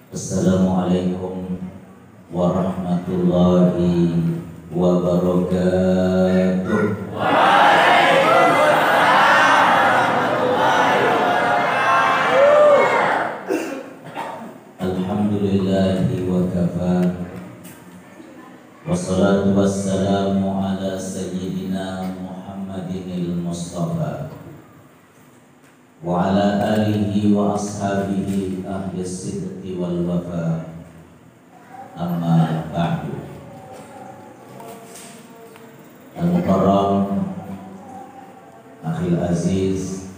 Assalamualaikum warahmatullahi wabarakatuh. Alhamdulillahi wa kafa. Wassalatu wassalamu ala sayyidina Muhammadinil Mustafa wa ala alihi wa ashabihi ahli sidqi wal wafa. Amma ba'du. Al-Mukarram Akhil Aziz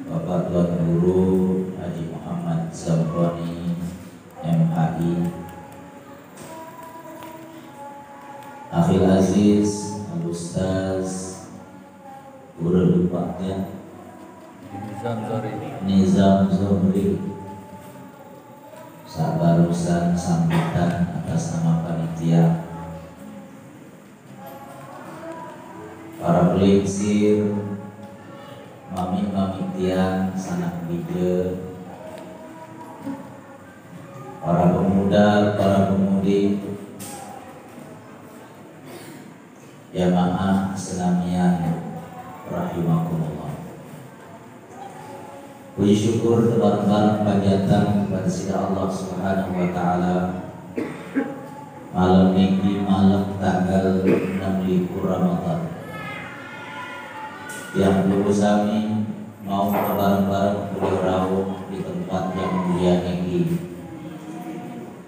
Bapak Tuan Guru Haji Muhammad Zamroni MHI, Akhil Aziz Al-Ustaz Guru lupa ya Nizam Zohri, barusan sambutan atas nama panitia, para pelingsir, mami-mami tiang, sanak bide, para pemuda, para pemudi, jamaah Islamiah rahimakumullah. Puji syukur tebar-tebar panjatan kepada Sida Allah Subhanahu wa taala. Malam ini malam tanggal 6 Ramadan yang dulu kami mau bareng-bareng berrawuh di tempat yang mulia ini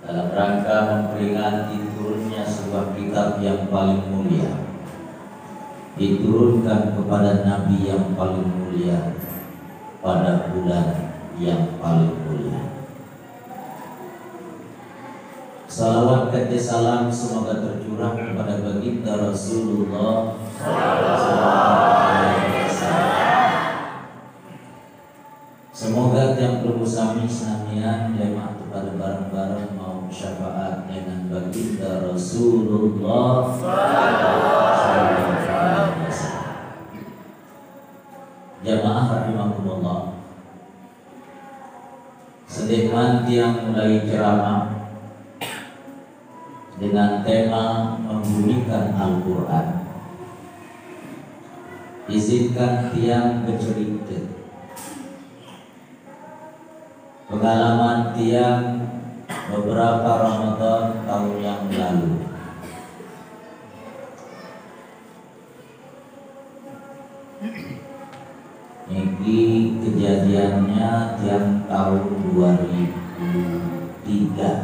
dalam rangka memperingati turunnya sebuah kitab yang paling mulia, diturunkan kepada Nabi yang paling mulia pada bulan yang paling mulia. Salawat dan salam semoga tercurah kepada baginda Rasulullah Semoga tiap bersami senamian jemaah kepada bareng-bareng mau syafaat dengan baginda Rasulullah Jamaah rahimakumullah. Sedikman tiang mulai ceramah dengan tema membunyikan Al-Quran. Izinkan tiang bercerita pengalaman tiang beberapa Ramadan tahun yang lalu. Ini kejadiannya yang tahun 2003,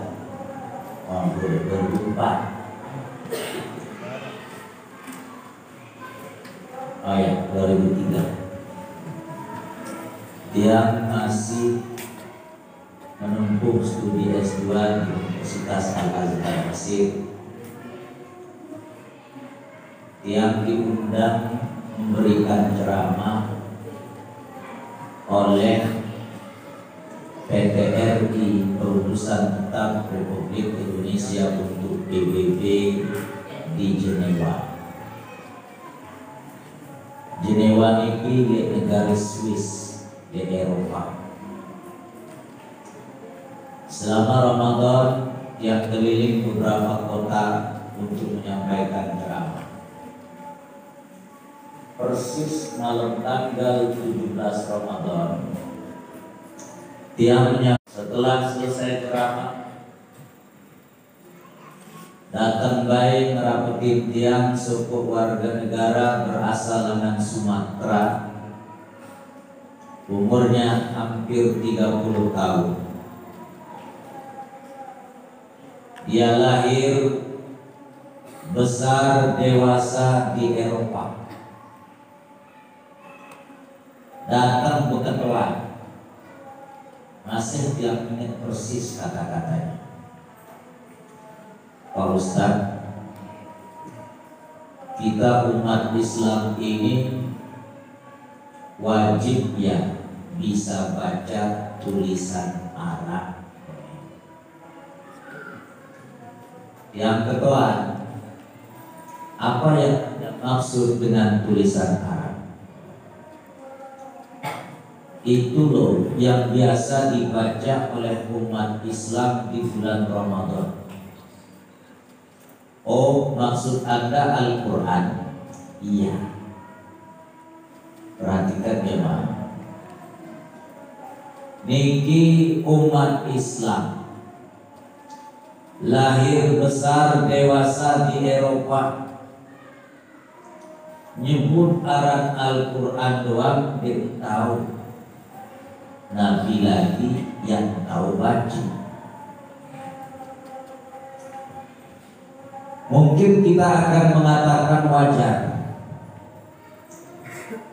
2004. Oh ya, 2003. Dia masih menempuh studi S2 di Universitas Al-Azhar Mesir. Yang diundang memberikan ceramah oleh PT RI Perutusan Tetap Republik Indonesia untuk PBB di Jenewa. Jenewa ini di negara Swiss di Eropa. Selama Ramadan yang keliling beberapa kota untuk menyampaikan ceramah. Persis malam tanggal 17 Ramadan tiang setelah selesai ceramah datang baik merapetin tiang suku warga negara berasal dengan Sumatera, umurnya hampir 30 tahun. Dia lahir besar dewasa di Eropa. Datang bukan telat, masih tiap menit persis kata-katanya. Pak Ustaz, kita umat Islam ini wajib ya bisa baca tulisan Arab. Yang kedua, apa yang maksud dengan tulisan Arab? Itu loh yang biasa dibaca oleh umat Islam di bulan Ramadan. Oh, maksud Anda Al-Quran? Iya. Perhatikan jemaah. Niki umat Islam lahir besar dewasa di Eropa, nyebut aran Al-Quran doang dia tahu. Nabi lagi yang tahu baca. Mungkin kita akan mengatakan wajar,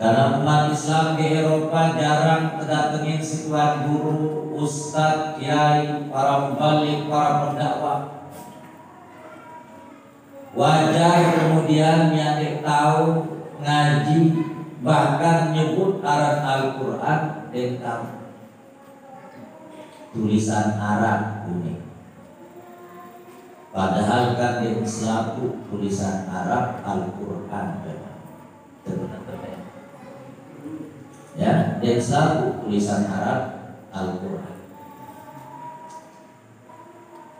karena umat Islam di Eropa jarang kedatengin situan guru, ustadz, kiai, para mubalik, para pendakwah. Wajar kemudian yang tahu ngaji, bahkan nyebut aran Al-Quran dan tahu tulisan Arab ini. Padahal kan di Islam tulisan Arab Al-Quran. Ya, di Islam tulisan Arab Al-Quran.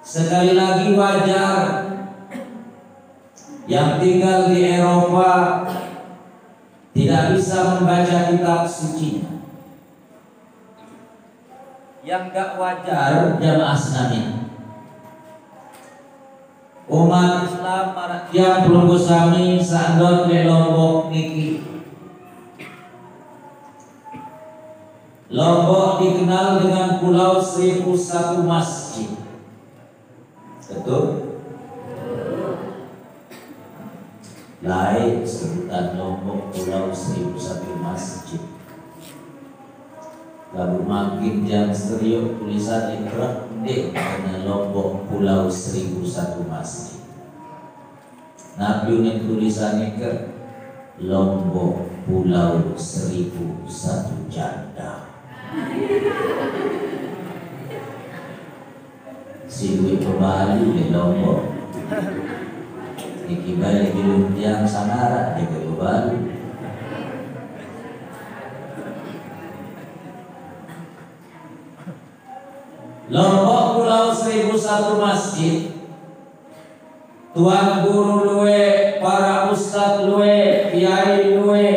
Sekali lagi wajar yang tinggal di Eropa tidak bisa membaca kitab suci. Yang gak wajar jamaah sekalian, umat Islam yang belum sami sandot di Lombok niki. Lombok dikenal dengan Pulau 1001 Masjid. Betul? Lain sebutan Lombok Pulau 1001 Masjid. Lalu makin jam stereo tulisan Iqra dengan Lombok Pulau 1001 Masjid. Nabi unik tulisan Iqra Lombok Pulau 1001 Janda. Si duit pembali di Lombok. Iki balik di Lumpiang Sanara di Bali. Lombok Pulau 1001 Masjid. Tuan guru luwe, para ustadz luwe, kiai luwe.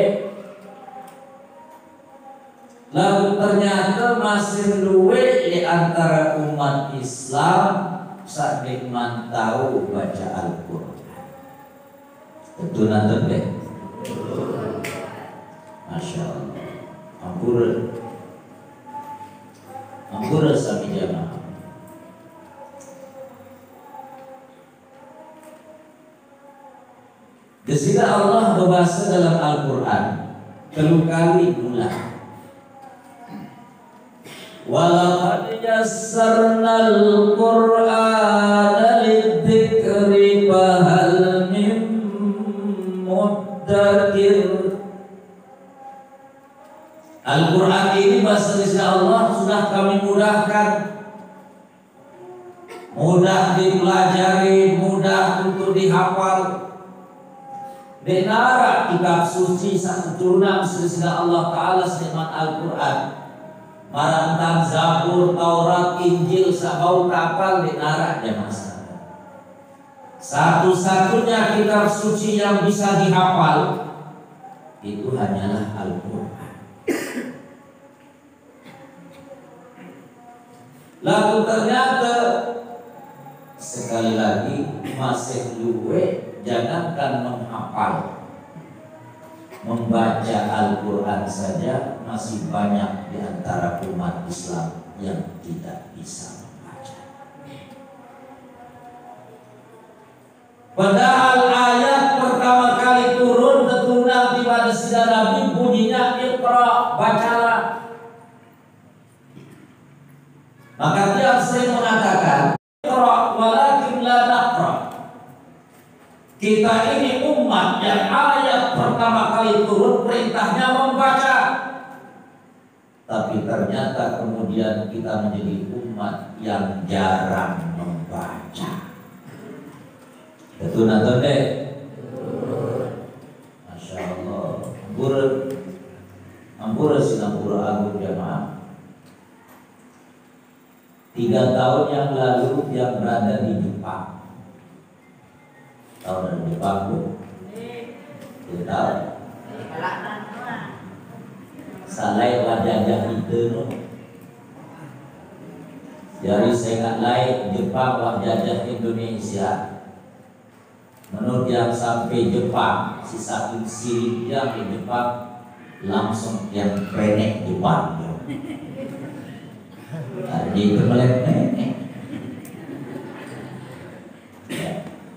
Lalu ternyata masih luwe di antara umat Islam saat nikmat tahu baca Al-Quran. Betul nanti deh. Masya Allah. Ampura sami jamaah. Di sini Allah berbahasa dalam Al-Quran telu kali ulang. Walaqad yassarnal Qur'ana lidzikri fahal min muddakir. Al-Quran ini bahasa lisan Allah sudah kami mudahkan, mudah dipelajari, mudah untuk dihafal. Denara kitab suci satu turunan lisan Allah Ta'ala senikmat Al-Quran. Marantang Zabur, Taurat, Injil, sabau kapal denara dia masalah. Satu-satunya kitab suci yang bisa dihafal itu hanyalah Al-Quran. Lalu ternyata sekali lagi masih luwe, jangankan menghafal, membaca Al-Quran saja masih banyak di antara umat Islam yang tidak bisa membaca. Padahal ayat pertama kali turun tentu Nabi pada sidang Nabi bunyinya Iqra, bacalah. Maka dia sering mengatakan Iqra walakin la naqra. Kita ini umat yang ayat pertama kali turun perintahnya membaca, tapi ternyata kemudian kita menjadi umat yang jarang membaca. Betul atau tidak? Masya Allah. Ampura sinapura agung jamaah 3 tahun yang lalu dia berada di Jepang. Tahu dari Jepang bu? Tidak tahu. Salai wajah itu no. Jadi saya nggak lain Jepang wajah Indonesia. Menurut yang sampai Jepang, si sakit sirik yang di Jepang langsung yang penek Jepang. Jadi termelek-melek.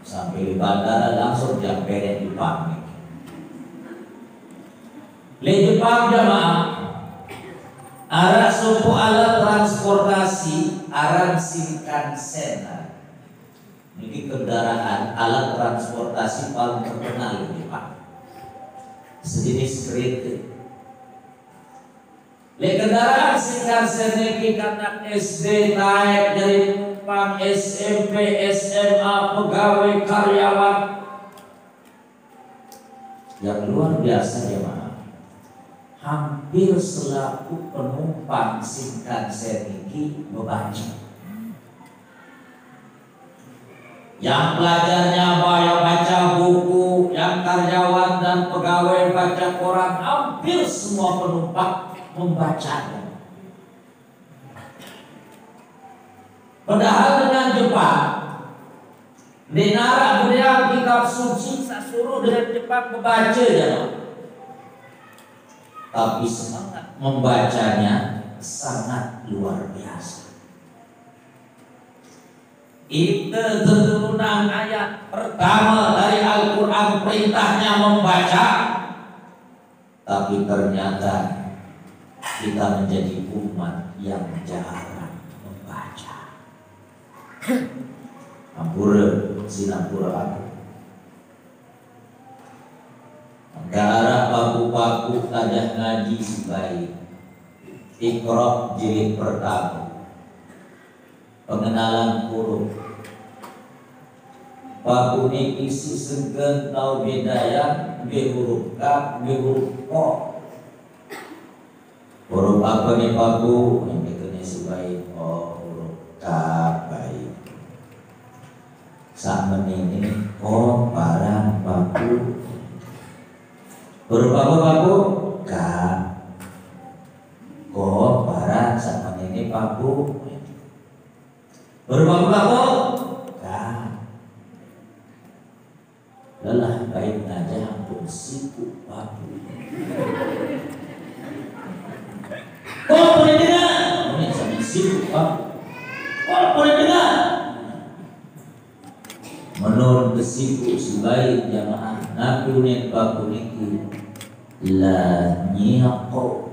Sampai di bandara langsung yang penek Jepang. Di Jepang jamaah, arah suku alat transportasi aran Shinkansen. Ini kendaraan alat transportasi paling terkenal di Jepang. Sejenis kereta. Kendaraan Shinkansen ini anak SD naik dari penumpang SMP, SMA, pegawai, karyawan yang luar biasa ya Pak. Hampir selaku penumpang Shinkansen ini membaca. Yang pelajarnya baca buku, yang karyawan dan pegawai baca koran, hampir semua penumpang membacanya. Padahal dengan Jepang, di nara beliau kitab suci saya suruh dengan Jepang membaca ya. Tapi semangat membacanya sangat luar biasa. Itu turunan ayat pertama dari Al-Quran perintahnya membaca. Tapi ternyata kita menjadi umat yang jarang membaca. Ampura, sinapura aku. Negara paku-paku tajah ngaji sebaik. Iqra jilid pertama. Pengenalan huruf. Paku ini isi segen tau bedaya, be huruf kaf, be huruf ko. Huruf apa nih paku? Yang kita sebaik huruf kaf baik. Sama ini ko barang paku. Huruf apa paku? Kaf. Ko barang sama ini paku. Berapa kan? Lelah baik aja ampun siku papu. Kau boleh dengar? Ini sama siku papu. Kau boleh dengar? Menurut kesiku sebaik jamaah nabi unik papu niki la nyako.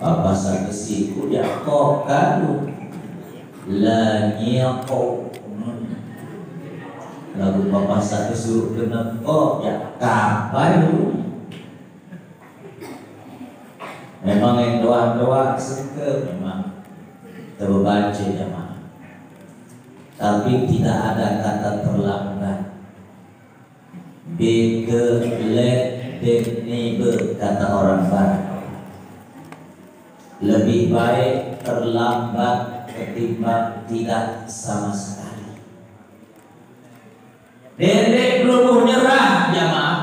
Apa saja siku dia kau kadu la nyako. Lalu bapak saja suruh kena kau ya kapai dulu. Memang yang doa-doa suka memang terbaca jemaah. Tapi tidak ada kata terlambat. Bege let denebe kata orang barat. Lebih baik terlambat ketimbang tidak sama sekali. Dendek belum nyerah jamaah.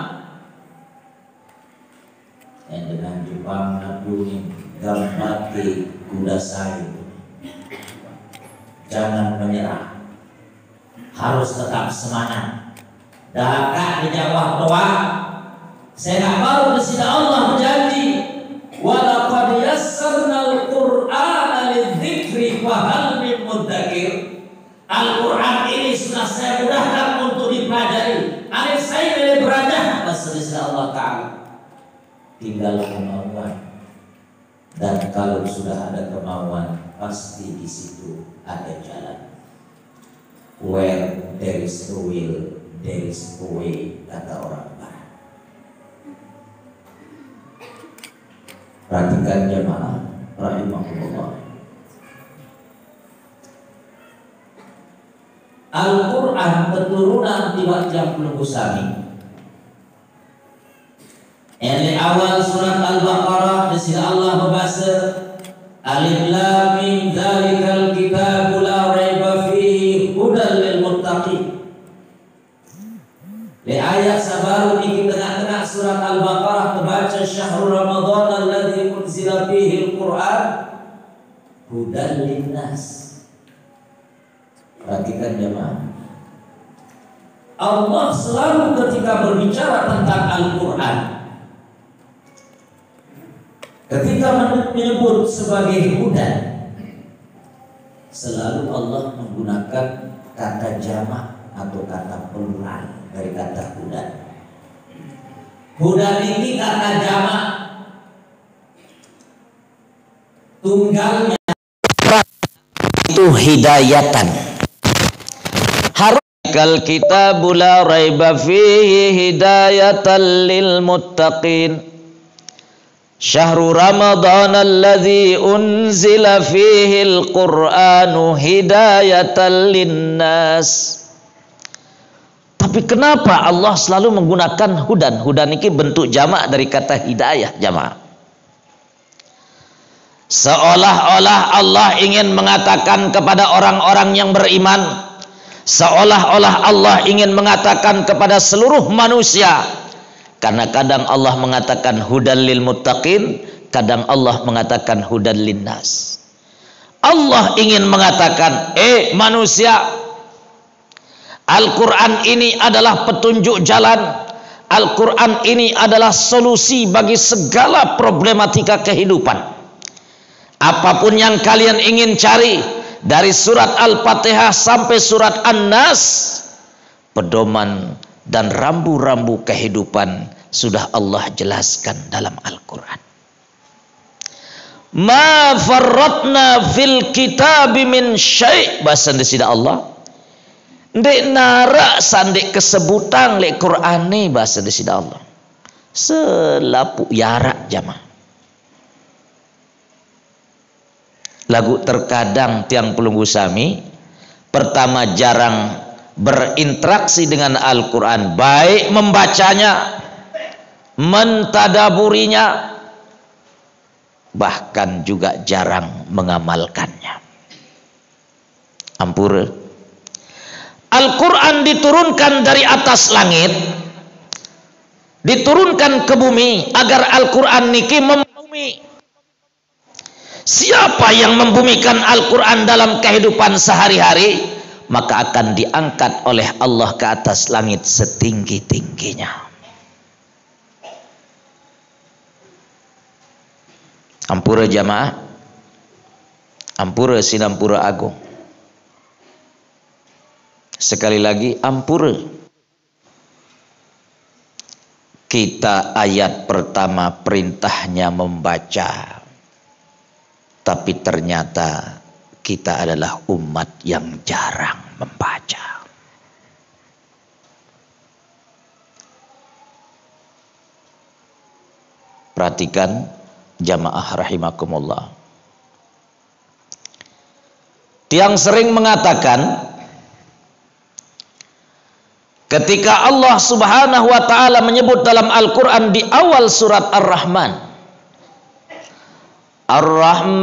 Yang dengan Jepang nabuni gampati kuda sayu. Jangan menyerah. Harus tetap semangat. Dahakat dijawab doa. Saya tak mau di sini Allah berjanji. Walaqad yassarnal Qur'ana lidzikri wa hal min mudzakir. Al-Qur'an ini sudah saya mudahkan untuk dipelajari. Alif saya dari beradah berselisih Allah Ta'ala. Tinggal kemauan. Dan kalau sudah ada kemauan, pasti di situ ada jalan. Where there is a will, there is a way, kata orang barat. Perhatikan jemaah rahimahullah. Al-Quran keturunan tiba yang belum usami. Yang di awal surat Al-Baqarah di sini Allah membahas Alif Lam Mim dzalikal kitabu la raiba fihi hudal lil muttaqin. Di ayat sabaru di tengah-tengah surat Al-Baqarah terbaca syahrul Ramadan alladzi unzila fihi al-Qur'an hudan linnas. Perhatikan jemaah. Allah selalu ketika berbicara tentang Al-Qur'an, ketika menyebut sebagai hudan, selalu Allah menggunakan kata jamak atau kata plural dari kata hudan. Hudan ini kata jamak, tunggalnya itu hidayatan. Harukal kitabu la raiba fihi hidayatan lil muttaqin. Syahrul Ramadan alladzi unzila fihi al-Qur'anu hidayatan linnas. Tapi kenapa Allah selalu menggunakan hudan? Hudan ini bentuk jamak dari kata hidayah, jamaah. Seolah-olah Allah ingin mengatakan kepada orang-orang yang beriman, seolah-olah Allah ingin mengatakan kepada seluruh manusia. Karena kadang Allah mengatakan hudan lil muttaqin, kadang Allah mengatakan hudan linnas. Allah ingin mengatakan, manusia, Al-Quran ini adalah petunjuk jalan. Al-Quran ini adalah solusi bagi segala problematika kehidupan. Apapun yang kalian ingin cari, dari surat Al-Fatihah sampai surat An-Nas, pedoman dan rambu-rambu kehidupan sudah Allah jelaskan dalam Al-Quran. Ma farratna fil kitabi min syai', bahasa Indonesia Allah. Ndek narak sandek kesebutan lek Quran ni bahasa Indonesia Allah. Selapu yarak jamaah. Lagu terkadang tiang pelunggu sami pertama jarang berinteraksi dengan Al-Quran, baik membacanya, mentadaburinya, bahkan juga jarang mengamalkannya. Ampura. Al-Quran diturunkan dari atas langit, diturunkan ke bumi agar Al-Quran niki membumi. Siapa yang membumikan Al-Quran dalam kehidupan sehari-hari, maka akan diangkat oleh Allah ke atas langit setinggi-tingginya. Ampura jamaah, ampura sinampura agung. Sekali lagi ampura. Kita ayat pertama perintahnya membaca, tapi ternyata kita adalah umat yang jarang membaca. Perhatikan jamaah rahimakumullah. Tiang sering mengatakan, ketika Allah Subhanahu wa taala menyebut dalam Al-Qur'an di awal surat Ar-Rahman, Ar-Rahman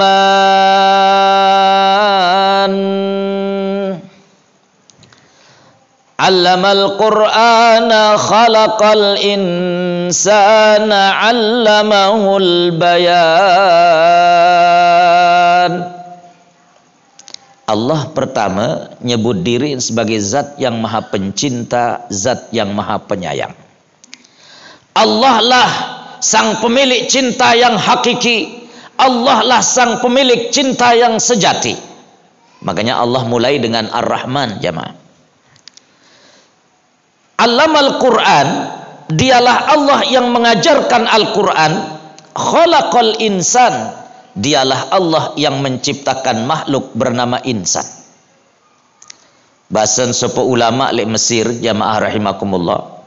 'allamal Qur'ana khalaqal insana 'allamahul bayan. Allah pertama nyebut diri sebagai zat yang maha pencinta, zat yang maha penyayang. Allah lah sang pemilik cinta yang hakiki. Allah lah sang pemilik cinta yang sejati. Makanya Allah mulai dengan Ar-Rahman jamaah. Allamal Quran, dialah Allah yang mengajarkan Al-Quran. Khalaqal insan, dialah Allah yang menciptakan makhluk bernama insan. Bahasan sopo ulama lek Mesir jamaah rahimakumullah.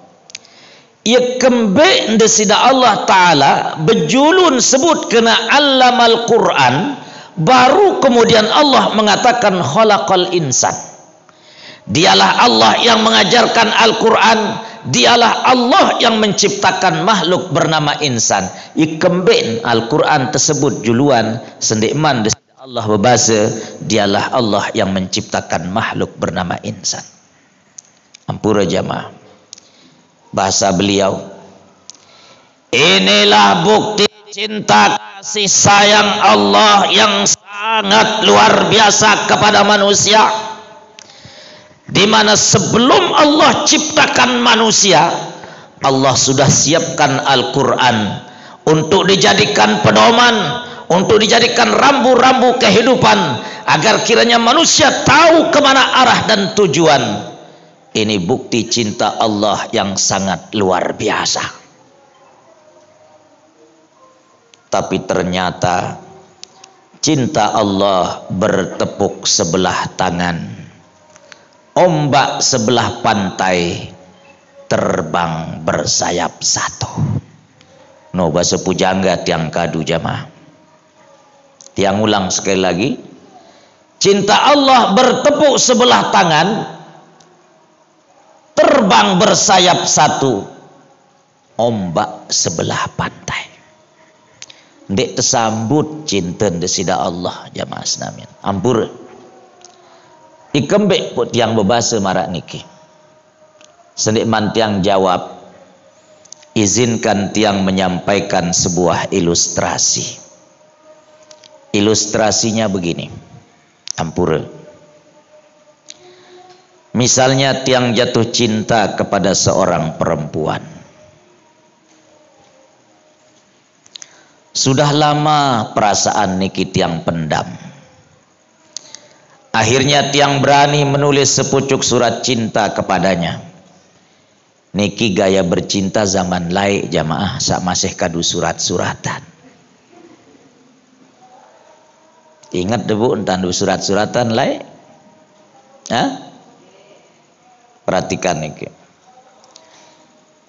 Ia kembe ndesida Allah Ta'ala bejulun sebut kena allamal Quran, baru kemudian Allah mengatakan khalaqal insan. Dialah Allah yang mengajarkan Al-Quran, dialah Allah yang menciptakan makhluk bernama insan. Ikemben Al-Quran tersebut juluan sendikman Allah berbahasa, dialah Allah yang menciptakan makhluk bernama insan. Ampura jamaah. Bahasa beliau, inilah bukti cinta kasih sayang Allah yang sangat luar biasa kepada manusia, di mana sebelum Allah ciptakan manusia, Allah sudah siapkan Al-Quran untuk dijadikan pedoman, untuk dijadikan rambu-rambu kehidupan, agar kiranya manusia tahu kemana arah dan tujuan. Ini bukti cinta Allah yang sangat luar biasa. Tapi ternyata cinta Allah bertepuk sebelah tangan, ombak sebelah pantai, terbang bersayap satu. No bahasa pujangga tiang kadu jamaah. Tiang ulang sekali lagi. Cinta Allah bertepuk sebelah tangan, terbang bersayap satu, ombak sebelah pantai. Dek tersambut cinta desida Allah jamaah senamin. Ampur. Ikembek put yang berbahasa marak niki. Sendik man tiang jawab, izinkan tiang menyampaikan sebuah ilustrasi. Ilustrasinya begini. Ampura. Misalnya tiang jatuh cinta kepada seorang perempuan. Sudah lama perasaan niki tiang pendam. Akhirnya tiang berani menulis sepucuk surat cinta kepadanya. Niki gaya bercinta zaman laik jamaah, sak masih kadu surat-suratan. Ingat debu entandu surat-suratan laik? Hah? Perhatikan niki.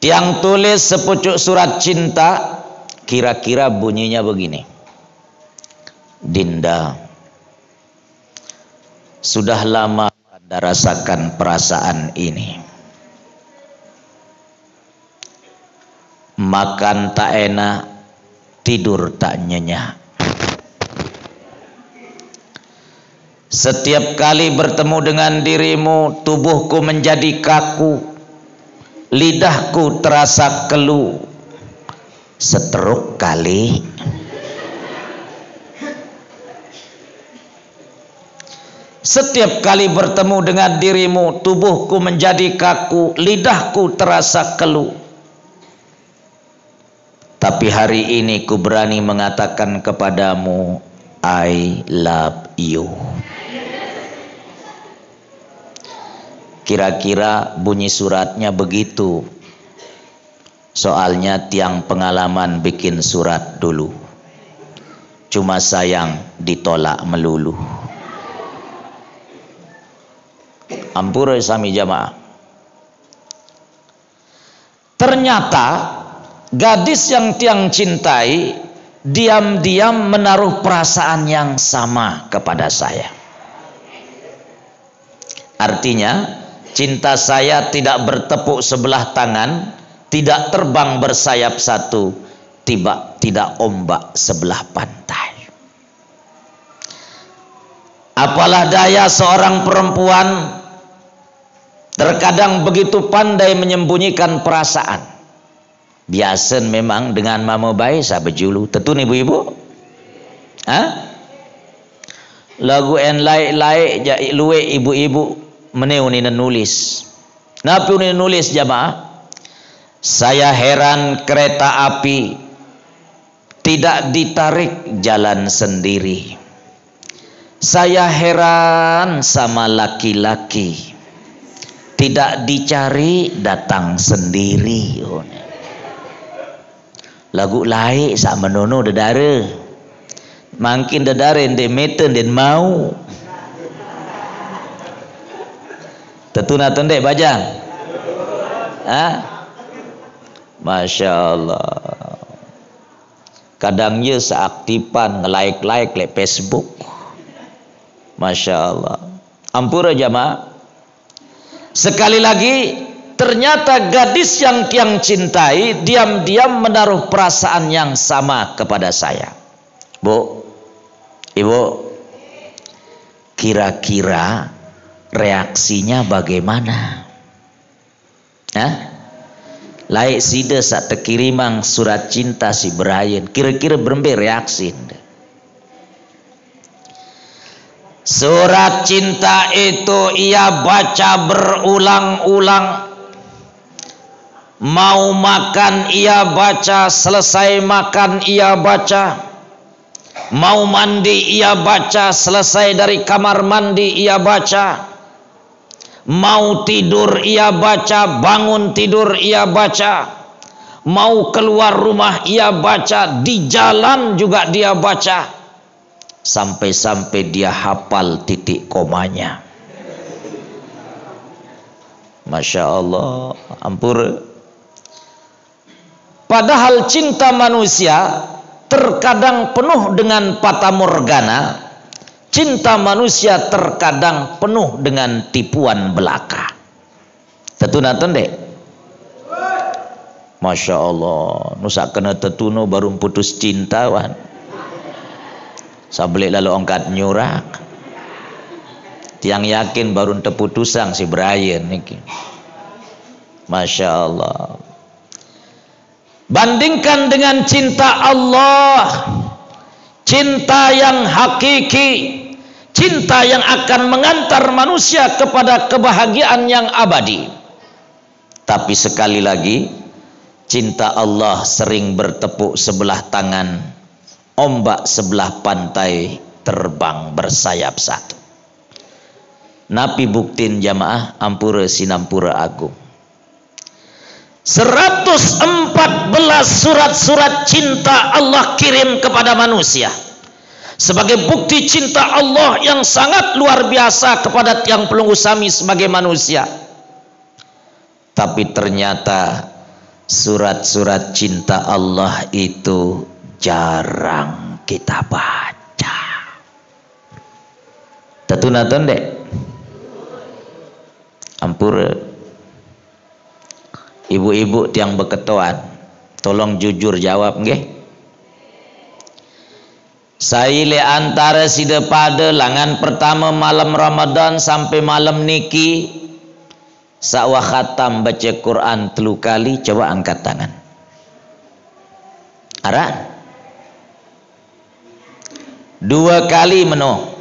Tiang tulis sepucuk surat cinta, kira-kira bunyinya begini. Dinda, sudah lama Anda rasakan perasaan ini. Makan tak enak, tidur tak nyenyak. Setiap kali bertemu dengan dirimu, tubuhku menjadi kaku, lidahku terasa keluh. Seteruk kali. Setiap kali bertemu dengan dirimu, tubuhku menjadi kaku, lidahku terasa keluh. Tapi hari ini ku berani mengatakan kepadamu, I love you. Kira-kira bunyi suratnya begitu. Soalnya tiang pengalaman bikin surat dulu. Cuma sayang ditolak melulu. Ampura sami jamaah. Ternyata gadis yang tiang cintai diam-diam menaruh perasaan yang sama kepada saya. Artinya cinta saya tidak bertepuk sebelah tangan, tidak terbang bersayap satu, tidak ombak sebelah pantai. Apalah daya seorang perempuan terkadang begitu pandai menyembunyikan perasaan. Biasa memang dengan mama bayi saya berjulu. Tentu ibu-ibu. Hah? Lagu en laik-laik luwe ibu-ibu meneu ni nulis. Napa ni nulis jamaah? Saya heran kereta api tidak ditarik jalan sendiri. Saya heran sama laki-laki tidak dicari datang sendiri. Lagu laik sak menono dedara. Makin dedara ende meten den mau. Tetuna tendek bajang. Hah? Masya Allah. Kadang ye seaktifan nge-like le Facebook. Masya Allah. Ampura jamaah. Sekali lagi, ternyata gadis yang tiang cintai diam-diam menaruh perasaan yang sama kepada saya. Bu, ibu, Kira-kira reaksinya bagaimana? Laik sida sak tekirimang surat cinta si Brian, kira-kira berembe reaksi. Surat cinta itu ia baca berulang-ulang. Mau makan ia baca, selesai makan ia baca. Mau mandi ia baca, selesai dari kamar mandi ia baca. Mau tidur ia baca, bangun tidur ia baca. Mau keluar rumah ia baca, di jalan juga dia baca. Sampai-sampai dia hafal titik komanya. Masya Allah, ampura. Padahal cinta manusia terkadang penuh dengan fata morgana. Cinta manusia terkadang penuh dengan tipuan belaka. Tetunaton dek. Masya Allah, nusa kena tetuno baru putus cinta wan. Sablik lalu angkat nyurak. Tiang yakin baru teputusan si Brian niki. Masya Allah. Bandingkan dengan cinta Allah, cinta yang hakiki, cinta yang akan mengantar manusia kepada kebahagiaan yang abadi. Tapi sekali lagi, cinta Allah sering bertepuk sebelah tangan, ombak sebelah pantai, terbang bersayap satu. Napi buktin jamaah ampura sinampura agung. 114 surat-surat cinta Allah kirim kepada manusia sebagai bukti cinta Allah yang sangat luar biasa kepada yang pelunggu sami sebagai manusia. Tapi ternyata surat-surat cinta Allah itu jarang kita baca. Tetunaton dek. Ampura. Ibu-ibu tiang beketuan, tolong jujur jawab nggih. Saile antara sida pada langan pertama malam Ramadan sampai malam niki sakwa khatam baca Quran 3 kali, coba angkat tangan. Aran 2 kali meno.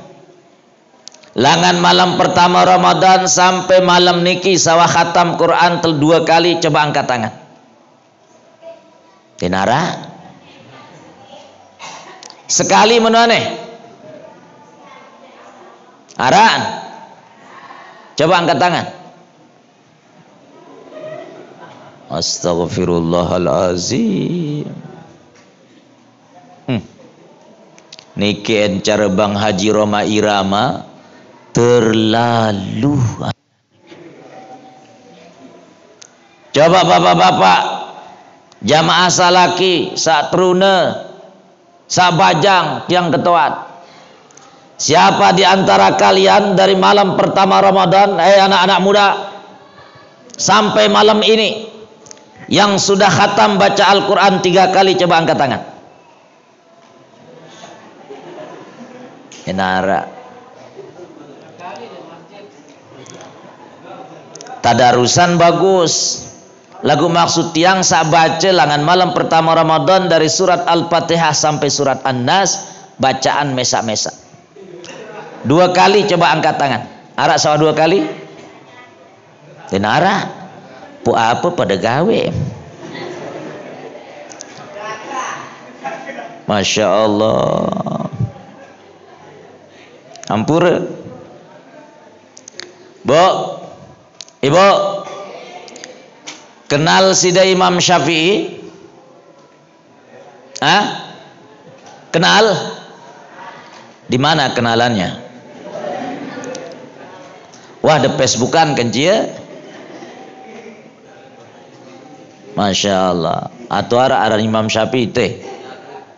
Langan malam pertama Ramadan sampai malam niki sawah khatam Quran 2 kali, coba angkat tangan. Tinara sekali menane. Aran coba angkat tangan. Astaghfirullahalazim. Niki encar Bang Haji Roma Irama terlalu. Coba bapak-bapak jamaah salaki sak trune sak bajang tiang ketuat, siapa di antara kalian dari malam pertama Ramadan, anak-anak muda, sampai malam ini yang sudah khatam baca Al-Quran 3 kali, coba angkat tangan. Enara tadarusan bagus. Lagu maksud tiang sak baca langan malam pertama Ramadan dari surat Al-Fatihah sampai surat An-Nas, bacaan mesak-mesak 2 kali, coba angkat tangan. Arak sawa 2 kali. Tenara pu apa pada gawe. Masya Allah. Ampura. Bo, ibu kenal sida Imam Syafi'i? Kenal? Di mana kenalannya? Wah, de Facebookan kan cia? Masya Allah. Atau ara Imam Syafi'i teh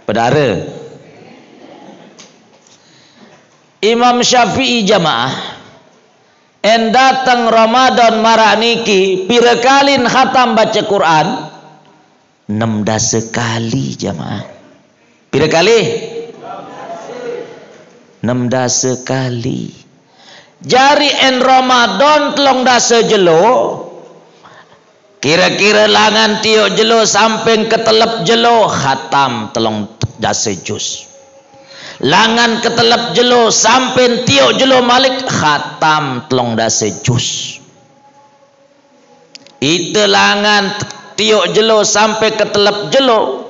pedara. Imam Syafi'i jamaah en datang Ramadan maraniki pira kalin khatam baca Quran 16 kali jamaah. Pira kali? 16 kali. jari en Ramadan telung dasa jelo, kira-kira langan tiok jelo sampai ketelep jelo khatam telung dasa juz. Langan ketelep jelo sampai tiok jelo malik khatam telung dasa juz. Itu langan tiok jelo sampai ketelep jelo,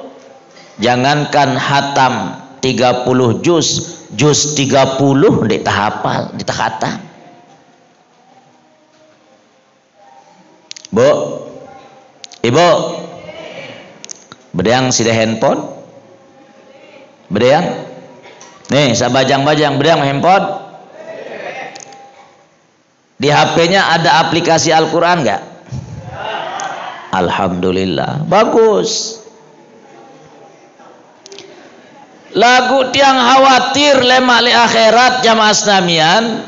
jangankan khatam 30 juz 30 ndik tahapal, ndik khatam. Bu, ibu, bedang sida handphone, bedang, nih saya bajang-bajang bedang handphone. Di HP-nya ada aplikasi Al-Quran nggak? Alhamdulillah, bagus. Lagu tiang khawatir lemak li akhirat jamaah Islamian,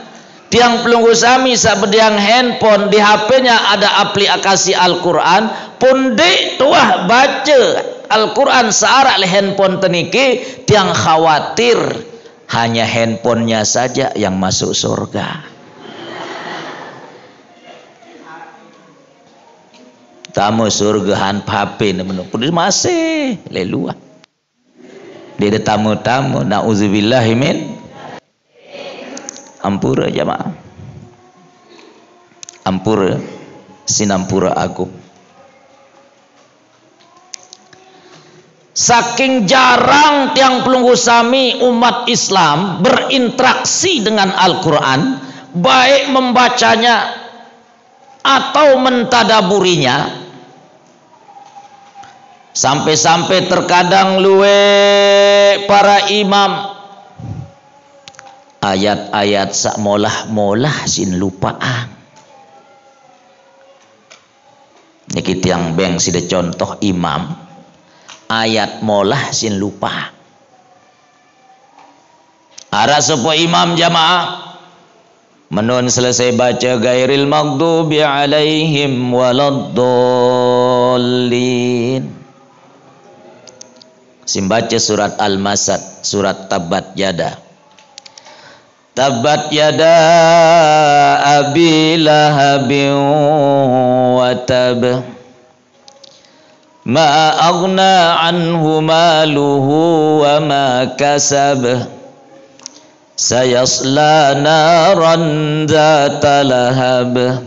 tiang pelunggu sami sabediang handphone di HP-nya ada aplikasi Al-Quran, pun dek tuah baca Al-Quran searak li handphone teniki, tiang khawatir hanya handphonenya saja yang masuk surga. Tamu surga han HP pun masih leluah. Dia ada tamu-tamu, na'udzubillahi min ampura jamaah, ampura sinampura agung. Saking jarang tiang pelunggu sami umat Islam berinteraksi dengan Al-Quran, baik membacanya atau mentadaburinya, sampai-sampai terkadang luwe para imam ayat-ayat sak molah-molah sin lupaan. Niki tiang beng sida contoh imam ayat molah sin lupa. Ara sepo imam jamaah menun selesai baca gairil maghdubi alaihim waladdallin, simbaca surat Al-Masad, surat Tabbat Yada. Tabbat yada abi lahabin wa tab, ma aghna anhu maluhu wa ma kasab, sayasla naran dhata lahab,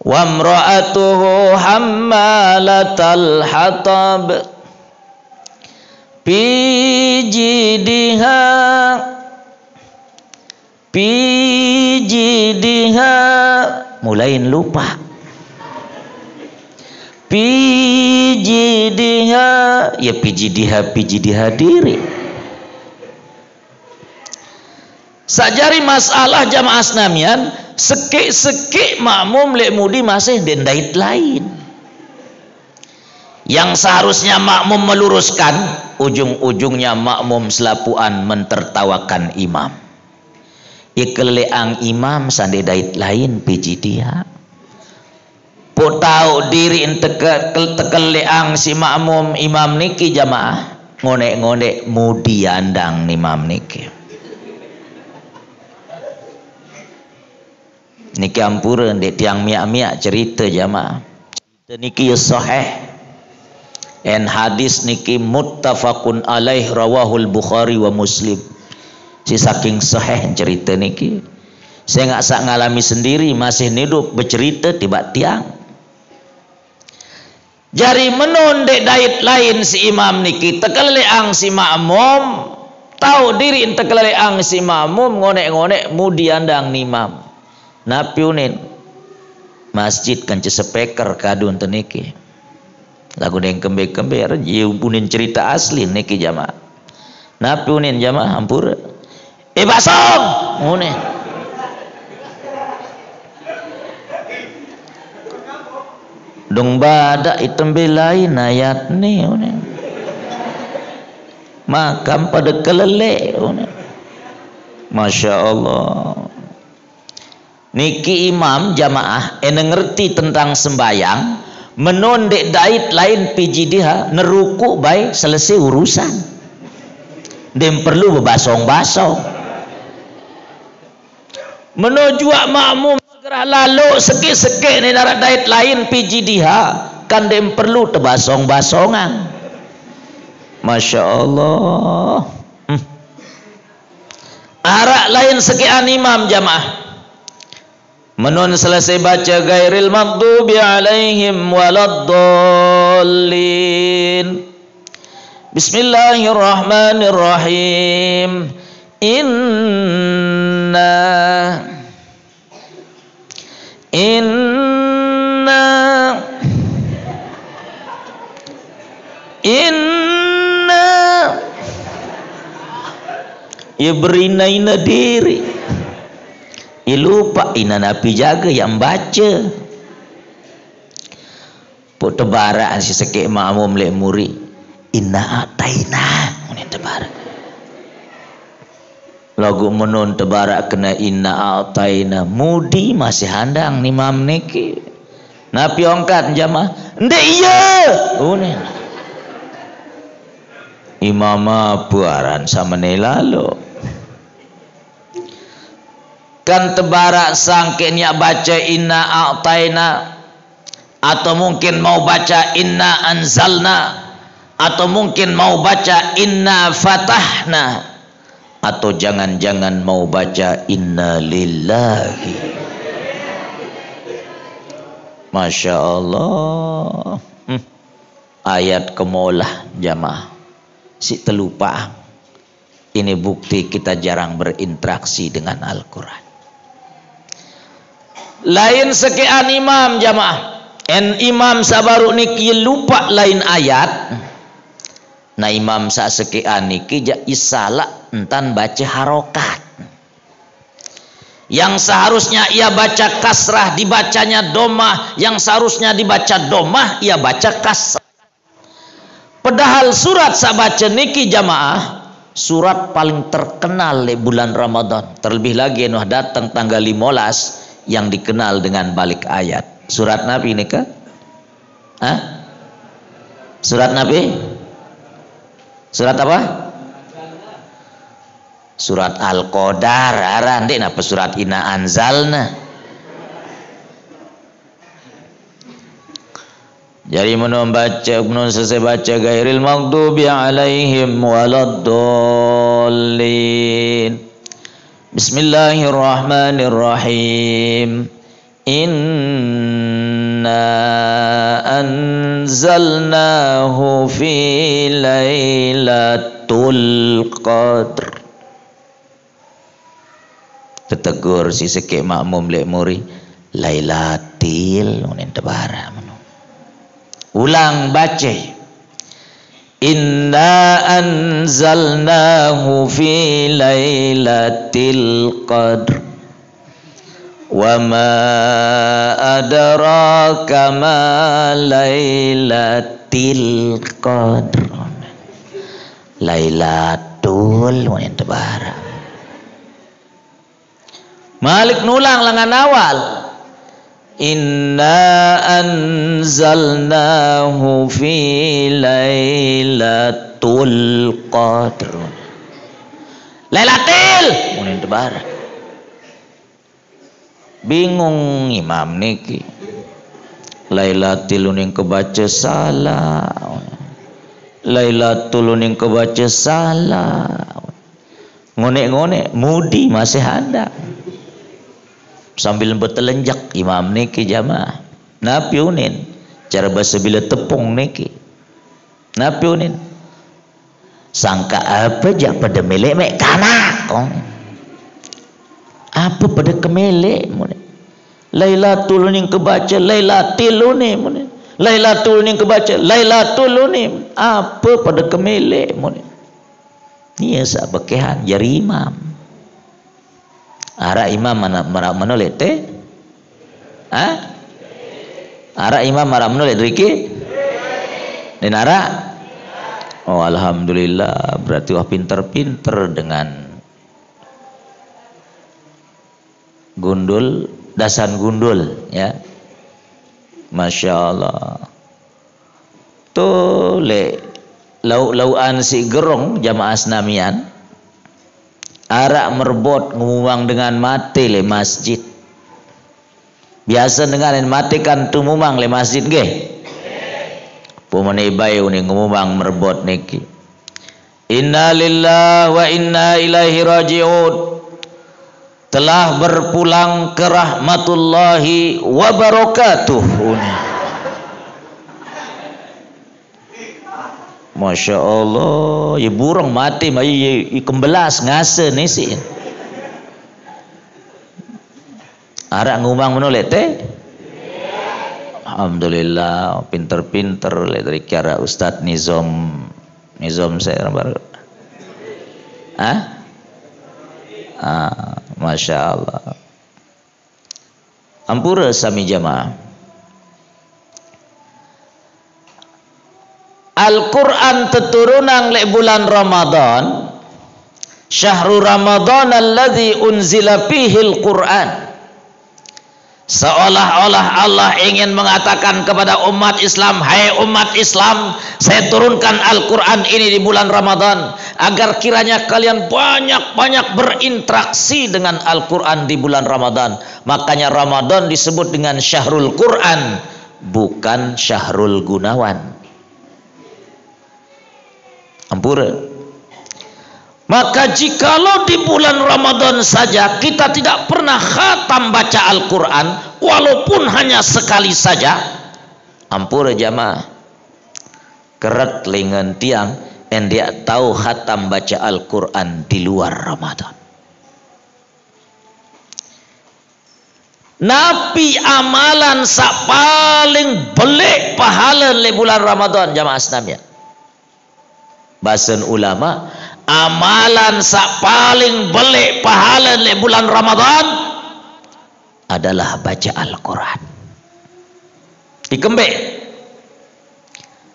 wa imra'atuhu hammalatal hatab, pijidiha mulain lupa, pijidiha ya pijidiha diri. Sajari masalah jamaah Islamian, sekik-sekik makmum lek mudi masih dendait lain. Yang seharusnya makmum meluruskan, ujung-ujungnya makmum selapuan mentertawakan imam. Ikeleang imam sande dait lain piji dia. Po tahu diri tekeleang si makmum imam niki jamaah, ngone-ngone mudi andang imam niki. Niki ampureun dek tiang miak-miak cerita jamaah. Cerita niki sahih. En hadis niki muttafaqun alaih rawahul Bukhari wa Muslim. Si saking sahih cerita niki. Saya nggak sak ngalami sendiri, masih hidup bercerita tiba tiang. Jari menun dek dait lain si imam niki tekeleang si makmum, tahu diri tekeleang si makmum, ngonek-ngonek mudi andang imam. Napi unin masjid kan cesepeker kadun teniki. Lagu deng kembe-kembe jiu unin cerita asli niki jamaah. Napi unin jamaah ampura. Basong unin. Dong badak item lain ayat ni unin. Makam pada kelele unin. Masya Allah. Niki imam jamaah ngerti tentang sembayang, menondek dait lain piji dia neruku baik selesai urusan. Dem perlu berbasong-basong. menuju makmum segera lalu sekik-sekik ni darat dait lain piji diha kan dem perlu tebasong-basongan. Masya Allah. Arak lain sekian imam jamaah menun selesai baca gairil maghdubi alaihim waladdallin. Bismillahirrahmanirrahim. Inna ya berinaina diri ya lupa ina napi jaga yang baca put tebara si sekek makmum lek muri inna ataina ini tebara lagu menun tebara kena inna ataina mudi masih handang ni mam niki napi ongkat jamaah ndek iya imama puaran sama lalu kan tebarak sangkenya baca inna a'taina atau mungkin mau baca inna anzalna atau mungkin mau baca inna fatahna atau jangan-jangan mau baca inna lillahi. Masya Allah. Ayat kemolah jamaah si terlupa. Ini bukti kita jarang berinteraksi dengan Al-Quran. Lain sekian imam jamaah imam sabaru niki lupa lain ayat nah imam sa sekian niki ja isalah entan baca harokat yang seharusnya ia baca kasrah dibacanya domah, yang seharusnya dibaca domah ia baca kasrah. Padahal surat sa baca niki jamaah surat paling terkenal di bulan Ramadan, terlebih lagi noh datang tanggal 15 yang dikenal dengan balik ayat. Surat Nabi ini kah? Surat Nabi? Surat apa? Surat Al-Qadar. Arande napa surat Inna Anzalna. Jadi menun selesai baca gairil maghdubi alaihim waladdallin. Bismillahirrahmanirrahim. Inna anzalnahu fi lailatul qadr. Tetegur si sekek makmum lek muri lailatil unin tebara. Ulang baca. Inna anzalnahu fi lailatil qadr wa ma adraka ma lailatil qadr. Lailatul yang tebara. Malik nulang lengan awal. Inna anzalnahu fi lailatul qadr. Lailatul munin tebar. Bingung imam niki. Lailatul ning kebaca salah. Lailatul ning kebaca salah. Ngonek-ngonek mudi masih ada. Sambil bertelenjak imam niki jamaah napi unin cara bahasa bila tepung niki napi unin sangka apa ja pada melek mek kanak apa pada kemelek munin lailatul ning kebaca lailatil unin munin lailatul ning kebaca lailatul unin apa pada kemelek munin iya sa bekehan jari imam. Ara imam mana lete? Ara imam marah menulis Riki? Dan ara? Oh alhamdulillah berarti wah pinter-pinter dengan gundul dasan gundul ya. Masya Allah. Tuh le lau-lauan si gerong jamaah senamian arak merbot ngumumang dengan mati le masjid. Biasa dengan mati kan tumumang le masjid ge. Pumane bae uni ngumumang merbot niki. Inna lillahi wa inna ilaihi raji'un. Telah berpulang ke rahmatullahi wa barakatuh. Masya Allah, ya burung mati, ya kembelas ngase nih sih. Arak ngumang menulis teh. Alhamdulillah, pinter-pinter dari kira Ustadz Nizam saya baru. Masya Allah. Ampura sami jamaah. Al-Quran teturunang le bulan Ramadan. Syahrul Ramadan alladzi unzila fihil Quran. Seolah-olah Allah ingin mengatakan kepada umat Islam, hai umat Islam, saya turunkan Al-Quran ini di bulan Ramadan agar kiranya kalian banyak-banyak berinteraksi dengan Al-Quran di bulan Ramadan. Makanya Ramadan disebut dengan Syahrul Quran, bukan Syahrul Gunawan. Ampura. Maka jikalau di bulan Ramadan saja kita tidak pernah khatam baca Al-Quran, walaupun hanya sekali saja, ampura jamaah, keret lengan tiang yang dia tahu khatam baca Al-Quran di luar Ramadan. Napi amalan sak paling belik pahala le bulan Ramadan jamaah Islamiyah. Bahasan ulama, amalan sak paling belik pahala le bulan Ramadan adalah baca Al-Quran. Dikembek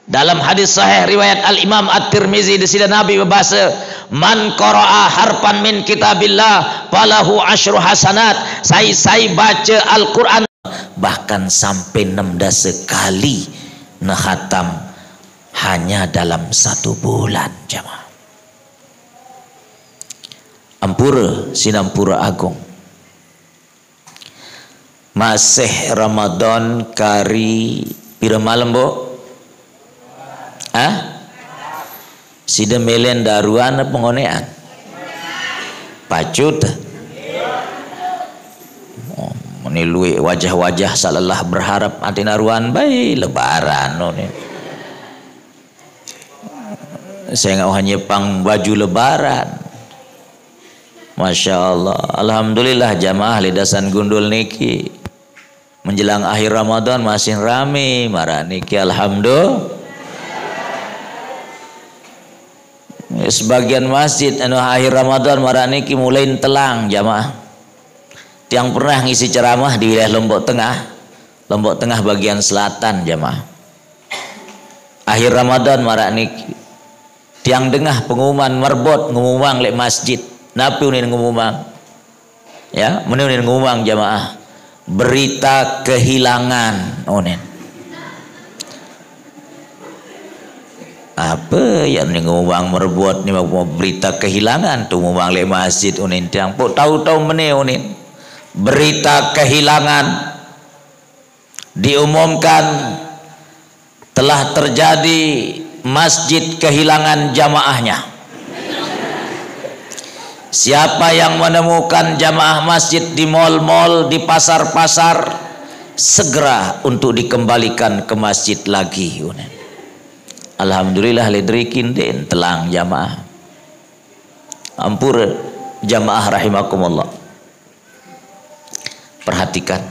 dalam hadis sahih riwayat Al-Imam At-Tirmizi di sini Nabi berbahasa, man qara'a harfan min kitabillah falahu asyru hasanat. Saya baca Al-Quran bahkan sampai 16 kali khatam hanya dalam 1 bulan jamaah. Ampura sinampura agung. Masih Ramadan kari pira malam bo? Sida melen daruan pengonean. Pacut. Menilui wajah-wajah salalah berharap anti naruan bayi lebaran nih. Saya nggak hanya pang baju lebaran. Masya Allah. Alhamdulillah jamaah lidasan gundul niki menjelang akhir Ramadan masih rame marah niki. Alhamdulillah. Sebagian masjid anu akhir Ramadan marah niki mulai telang jamaah. Tiang pernah ngisi ceramah di wilayah Lombok Tengah bagian selatan jamaah. Akhir Ramadan marah niki. Tiang dengah pengumuman merbot ngumumang lek masjid. Napi unin ngumumang. Ya, menunin ngumumang jamaah. Berita kehilangan unin. Apa yang ngumumang merbot ni mau berita kehilangan tu ngumumang lek masjid unin tiang po tahu-tahu meneh unin. Berita kehilangan diumumkan telah terjadi masjid kehilangan jamaahnya. Siapa yang menemukan jamaah masjid di mal-mal, di pasar-pasar, segera untuk dikembalikan ke masjid lagi. Alhamdulillah ledrikin den telang jamaah. Ampura jamaah rahimakumullah. Perhatikan.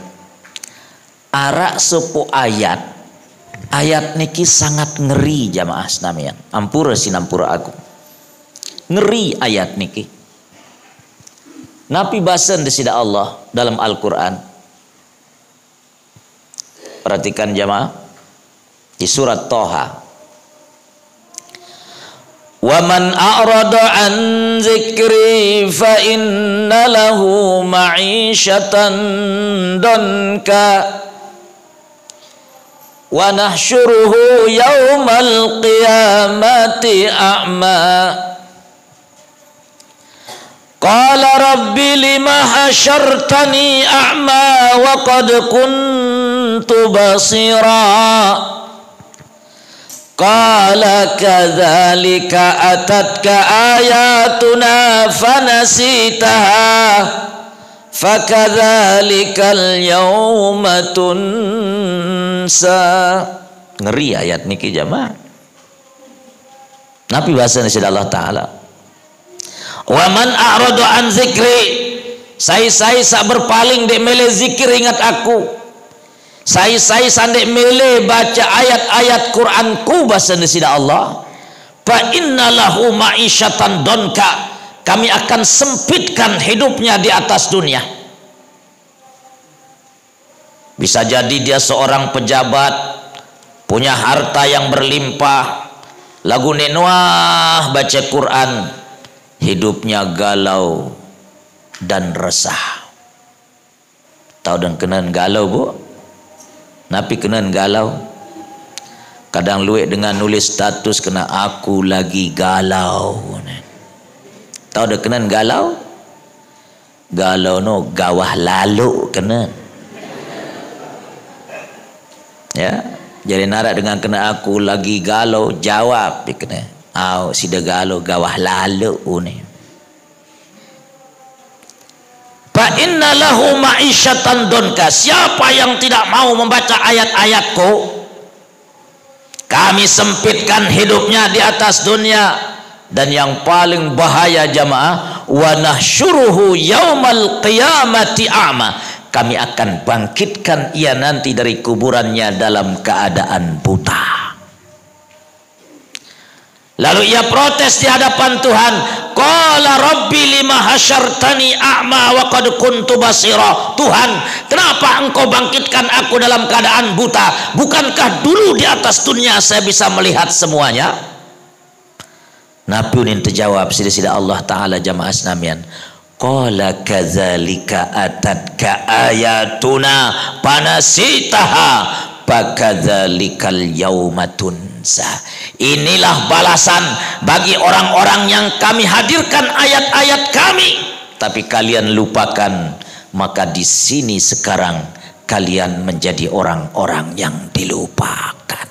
Arak sepu ayat niki sangat ngeri jamaah Islamian. Ampura sinampura aku. Ngeri ayat niki. Nabi bahasan desida Allah dalam Al-Quran. Perhatikan jamaah di surat Toha. Wa man a'rada an zikri fa inna lahu ma'isyatan danka wa nahsyuruhu yaumal qiyamati a'ma. Qala rabbi lima hasyartani a'ma wa qad kuntu basira. Qala kadzalika atatka ayatuna fanasitaha fakadzalikal yawma tunsa. Ngeri ayat niki jamaah. Nabi bahasa Indonesia Allah Ta'ala, wa man a'radu an zikri, sai sak berpaling dek mele zikir ingat aku, sai sandek mele baca ayat-ayat Quranku bahasa Indonesia Allah, fa innalahu ma'isyatan donka, kami akan sempitkan hidupnya di atas dunia. Bisa jadi dia seorang pejabat, punya harta yang berlimpah, lagu nenuah baca Quran, hidupnya galau dan resah. Tahu dan kenan galau bu? Napi kenan galau. Kadang luik dengan nulis status kena aku lagi galau. Tahu dan kenan galau? Galau no gawah lalu kenan. Ya. Jadi narak dengan kena aku lagi galau, jawab kena. Sida galau gawah lalu ni. Fa inna lahu ma'isyatan donka. Siapa yang tidak mau membaca ayat-ayatku, kami sempitkan hidupnya di atas dunia. Dan yang paling bahaya jamaah, wa nahsyuruhu yaumal qiyamati a'ma, kami akan bangkitkan ia nanti dari kuburannya dalam keadaan buta. Lalu ia protes di hadapan Tuhan. Qala rabbi lima hasyartani a'ma wa qad kuntu basira. Tuhan, kenapa engkau bangkitkan aku dalam keadaan buta? Bukankah dulu di atas dunia saya bisa melihat semuanya? Nabi unin terjawab sida Allah Ta'ala jamaah senamian. Qala kadzalika atatka ayatuna panasitaha fakadzalikal yauma tunsa. Inilah balasan bagi orang-orang yang kami hadirkan ayat-ayat kami, tapi kalian lupakan, maka di sini sekarang kalian menjadi orang-orang yang dilupakan.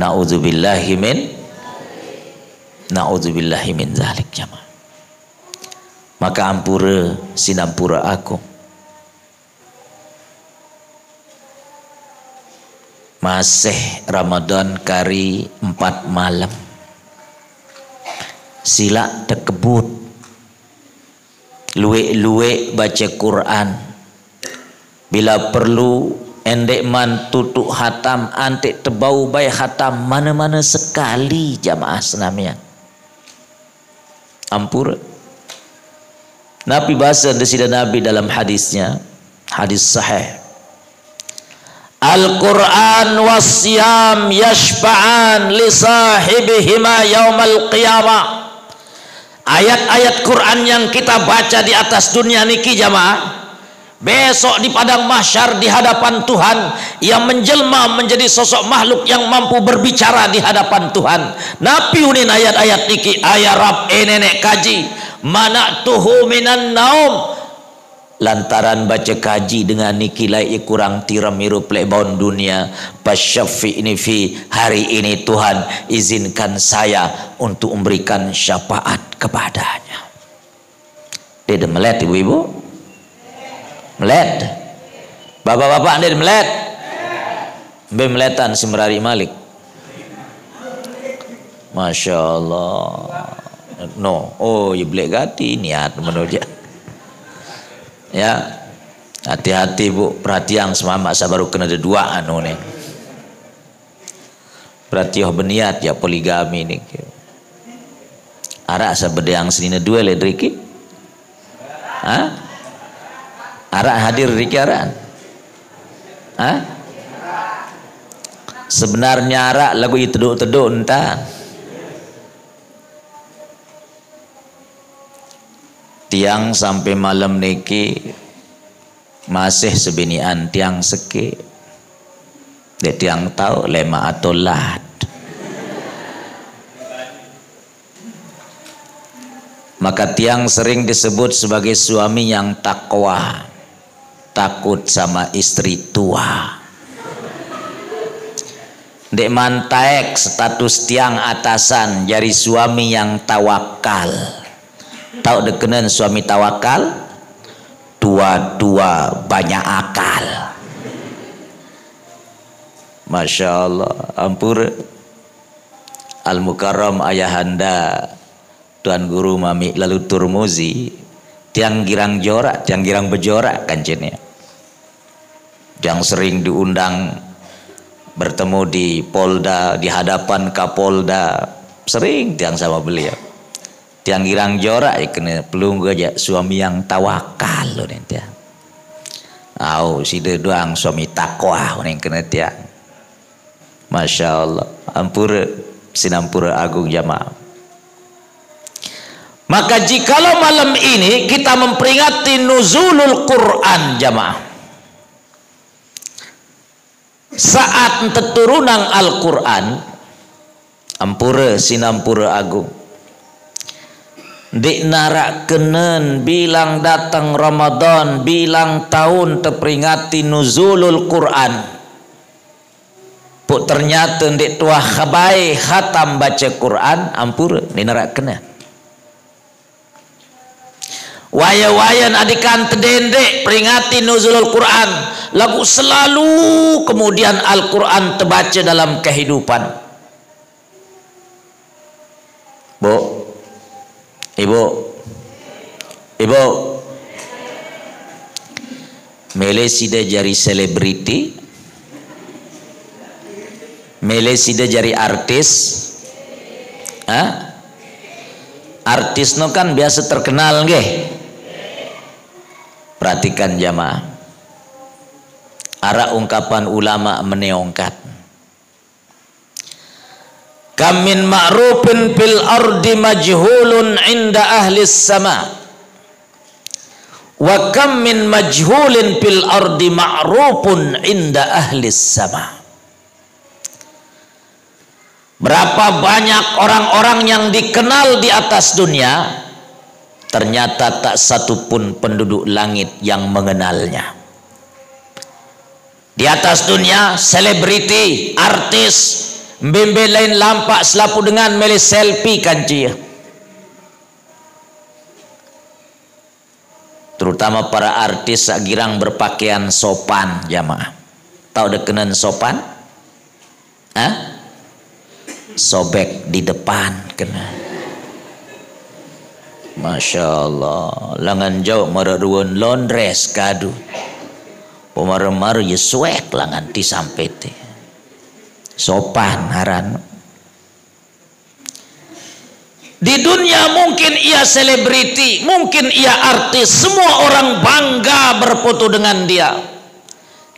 Na'udzubillahi min zalik jamaah. Maka ampura sinampura aku, masih Ramadan kari 4 malam, sila tekebut luwe baca Quran, bila perlu endek man tutuk hatam, antek tebau bay hatam mana-mana sekali jamaah senamian. Ampura. Nabi bahasa desida Nabi dalam hadisnya, hadis sahih, Al-Quran was-siyam yashfa'an li sahibihima yaumal qiyamah. Ayat-ayat Quran yang kita baca di atas dunia niki jamaah, besok di padang mahsyar di hadapan Tuhan, yang menjelma menjadi sosok makhluk yang mampu berbicara di hadapan Tuhan. Nabi unin ayat-ayat niki, ayat Rab nenek kaji mana tuhu minan naum, lantaran baca kaji dengan nikilai kurang tiram mirup lebaun dunia. Pasyafi ini fi hari ini Tuhan izinkan saya untuk memberikan syafaat kepadanya. Dia melet ibu-ibu, melet, bapak-bapak dia melet, meletan Simrari Malik. Masya Allah. No, oh ya belek gati niat menuju. Ya, hati-hati bu, perhatian semama saya baru kena ada 2 anu nih. Berarti berniat ya poligami nih. Arak sabedang senina 2 le Riki. Hah? Arak hadir Riki arak. Hah? Sebenarnya arak lagu itu teduk-teduk entah. Tiang sampai malam niki masih sebinian tiang seke. Dia tiang tahu lema atau lat. Maka tiang sering disebut sebagai suami yang takwa, takut sama istri tua. Dek mantaek status tiang atasan jadi suami yang tawakal. Tahu dekenen suami tawakal? Tua-tua banyak akal. Masya Allah. Ampura Al-Mukarram ayahanda Tuan Guru Mami lalu Turmuzi, tiang girang jorak, tiang girang bejorak kanjennya, yang sering diundang bertemu di Polda, di hadapan Kapolda, sering tiang sama beliau. Tiang girang jorak ya kena pelunggu aja suami yang tawakal loh nanti. Si doang suami takwa yang kena tiang. Masya Allah. Ampura sinampura agung jamaah. Maka jikalau malam ini kita memperingati nuzulul Quran jamaah, saat teturunan Al-Quran, ampura sinampura agung, dik narak kenen bilang datang Ramadan, bilang tahun terperingati nuzulul Quran, puk ternyata dik tuah khabai khatam baca Quran, ampura dik narak kenen. Waya-wayan adikan tedendek peringati nuzulul Quran, lagu selalu kemudian Al-Quran terbaca dalam kehidupan. Bu, ibu mele sida jari selebriti, mele sida jari artis. Artis no kan biasa terkenal nggih. Perhatikan jamaah, arah ungkapan ulama meneongkat, kam min ma'rufin fil ardi majhulun inda ahli sama, wa kam min majhulin fil ardi ma'rufun inda ahli sama. Berapa banyak orang-orang yang dikenal di atas dunia, ternyata tak satu pun penduduk langit yang mengenalnya. Di atas dunia selebriti, artis, mbembe lain lampak selapu dengan mele selfie kanci. Terutama para artis sagirang berpakaian sopan jamaah. Tahu dekenan sopan? Sobek di depan kena. Masya Allah, langan jauh mararuan londres kadu, pemar-mar ya suek langan ti sampai te, sopan haran. Di dunia mungkin ia selebriti, mungkin ia artis, semua orang bangga berfoto dengan dia,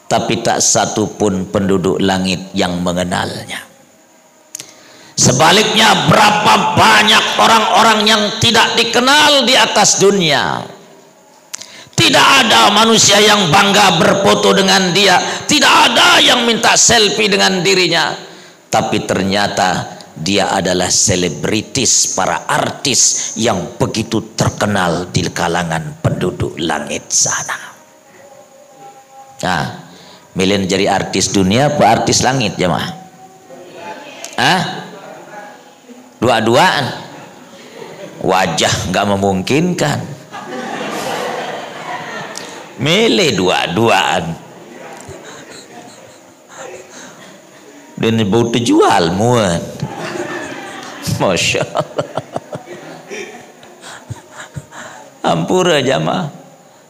tapi tak satu pun penduduk langit yang mengenalnya. Sebaliknya berapa banyak orang-orang yang tidak dikenal di atas dunia. Tidak ada manusia yang bangga berfoto dengan dia, tidak ada yang minta selfie dengan dirinya, tapi ternyata dia adalah selebritis, para artis yang begitu terkenal di kalangan penduduk langit sana. Milih jadi artis dunia apa artis langit jemaah? Dua-duaan, wajah nggak memungkinkan, milih dua-duaan dan bau terjual muat. Masya Allah. Ampura jamaah,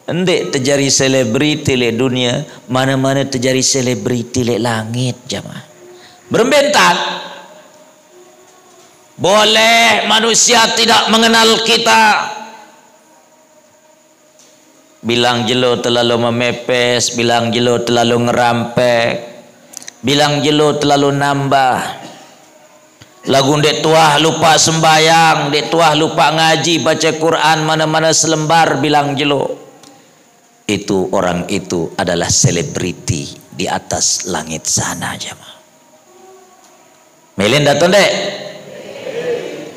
endek terjadi selebriti le dunia, mana-mana terjadi selebriti le langit jamaah. Berbentak. Boleh manusia tidak mengenal kita, bilang jelo terlalu memepes, bilang jelo terlalu ngerampek, bilang jelo terlalu nambah, lagu dek tuah lupa sembayang, dek tuah lupa ngaji baca Quran mana-mana selembar, bilang jelo. Itu orang itu adalah selebriti di atas langit sana jemaah. Melen datang dek.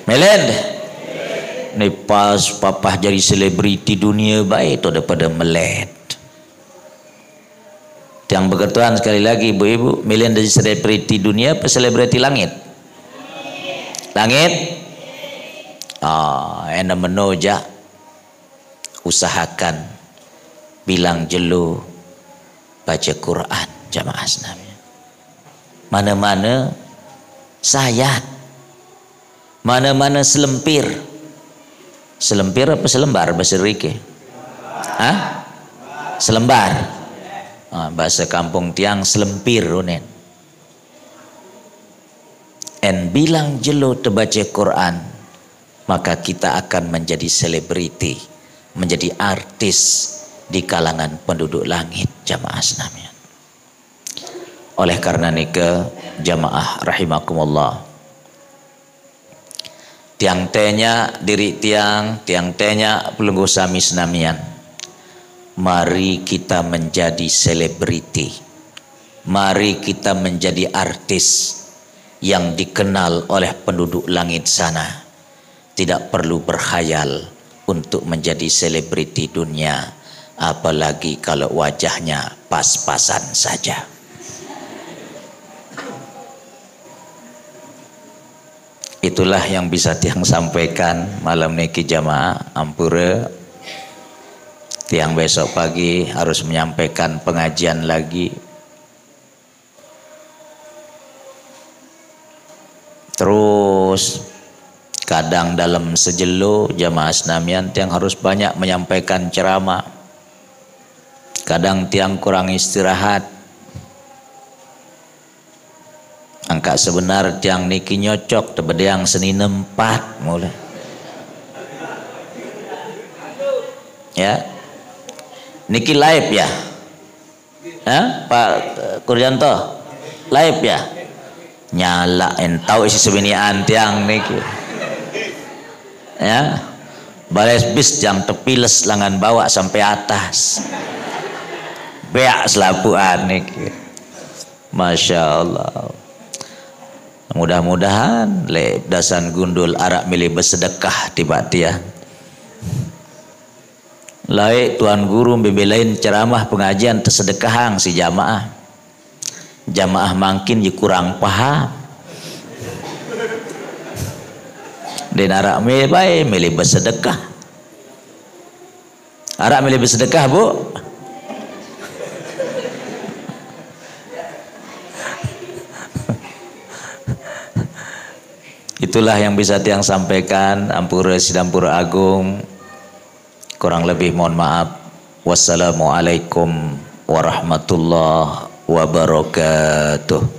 Melen, Ni pas papah jadi selebriti dunia baik tu daripada melet. Yang berketuan sekali lagi ibu-ibu, milih dari selebriti dunia apa selebriti langit? Langit? Ena menoja usahakan bilang jelu baca Quran jamaah senamnya. Mana-mana sayat, mana-mana selempir. Selempir apa selembar bahasa Rike? Selembar. Bahasa kampung tiang selempir unen. En bilang jelo terbaca Quran, maka kita akan menjadi selebriti, menjadi artis di kalangan penduduk langit jamaah senamnya. Oleh karena nika jamaah rahimakumullah, tiang tenya diri tiang tenya pelunggu sami senamian. Mari kita menjadi selebriti. Mari kita menjadi artis yang dikenal oleh penduduk langit sana. Tidak perlu berkhayal untuk menjadi selebriti dunia, apalagi kalau wajahnya pas-pasan saja. Itulah yang bisa tiang sampaikan malam niki jamaah ampura. Tiang besok pagi harus menyampaikan pengajian lagi. Terus kadang dalam sejelo jamaah senamian tiang harus banyak menyampaikan ceramah. Kadang tiang kurang istirahat. Angka sebenar tiang niki nyocok daripada yang Senin 4 mulai. Ya. Niki live ya? Pak Kuryanto? Live ya? Nyala entau isi sebinian tiang niki. Ya. Bales bis jam tepiles langan bawa sampai atas. Beak selapuan niki. Masya Allah. Mudah-mudahan le dasan gundul arak milih bersedekah tiba dia. Laik tuan guru bebelain ceramah pengajian tersedekahang si jamaah. Jamaah makin je kurang paham. Dan arak milih bersedekah. Arak milih bersedekah bu. Itulah yang bisa tiang sampaikan. Ampura Sidampura Agung. Kurang lebih mohon maaf. Wassalamualaikum warahmatullahi wabarakatuh.